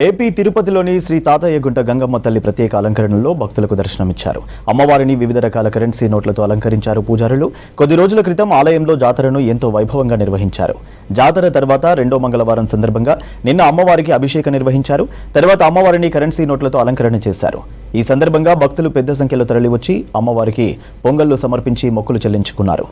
AP తిరుపతిలోని శ్రీ తాతయ్యగుంట గంగమ్మ తల్లి ప్రత్యేక అలంకరణలో భక్తులకు దర్శనమిచ్చారు. అమ్మవారిని వివిధ రకాల కరెన్సీ నోట్లతో అలంకరించారు పూజారులు. కొద్ది రోజుల క్రితం ఆలయంలో జాతరను ఎంతో వైభవంగా నిర్వహించారు. జాతర తర్వాత రెండో మంగళవారం సందర్భంగా నిన్న అమ్మవారికి అభిషేకం నిర్వహించారు. తర్వాత అమ్మవారిని కరెన్సీ నోట్లతో అలంకరణ చేశారు. ఈ సందర్భంగా భక్తులు పెద్ద సంఖ్యలో తరలివచ్చి అమ్మవారికి పొంగళ్లు సమర్పించి మొక్కులు చెల్లించుకున్నారు.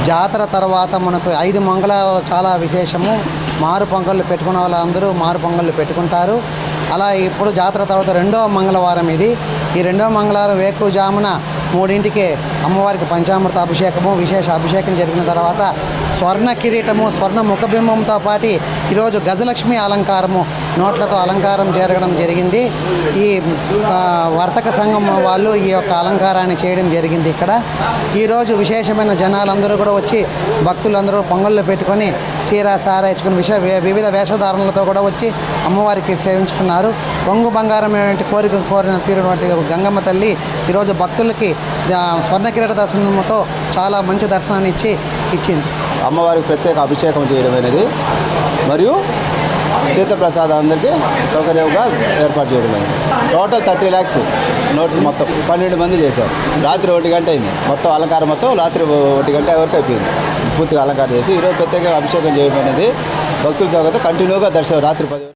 జాతర తర్వాత మనకు 5 మంగళవారాలు చాలా విశేషము. మారు పొంగళ్ళు పెట్టుకున్న వాళ్ళందరూ మారు పొంగళ్ళు పెట్టుకుంటారు. అలా ఇప్పుడు జాతర తర్వాత రెండవ మంగళవారం ఇది. ఈ రెండవ మంగళవారం వేకువజామున 3ంటికి అమ్మవారికి పంచామృత అభిషేకము, విశేష అభిషేకం జరిగిన తర్వాత స్వర్ణ కిరీటము, స్వర్ణ ముఖబింబంతో పాటు ఈరోజు గజలక్ష్మి అలంకారము, నోట్లతో అలంకారం జరగడం జరిగింది. ఈ వర్తక సంఘం వాళ్ళు ఈ యొక్క అలంకారాన్ని చేయడం జరిగింది. ఇక్కడ ఈరోజు విశేషమైన జనాలందరూ కూడా వచ్చి భక్తులందరూ పొంగళ్ళు పెట్టుకొని సీరా సారా ఇచ్చుకుని వివిధ వేషధారణలతో కూడా వచ్చి అమ్మవారికి సేవించుకున్నారు. పొంగు బంగారం కోరిన తీరినటువంటి గంగమ్మ తల్లి ఈరోజు భక్తులకి స్వర్ణ కిరీట దర్శనంతో చాలా మంచి దర్శనాన్ని ఇచ్చింది. అమ్మవారికి ప్రత్యేక అభిషేకం చేయడం అనేది మరియు తీర్థప్రసాదం అందరికీ సౌకర్యంగా ఏర్పాటు చేయడం అనేది. టోటల్ 30 lakhs నోట్స్ మొత్తం 12 మంది చేశారు. రాత్రి 1 గంట అయింది. మొత్తం అలంకారం మొత్తం రాత్రి 1 గంట వరకు అయిపోయింది. పూర్తిగా అలంకారం చేసి ఈరోజు ప్రత్యేకంగా అభిషేకం చేయడం అనేది భక్తుల సౌకర్యం కంటిన్యూగా దర్శనం రాత్రి 10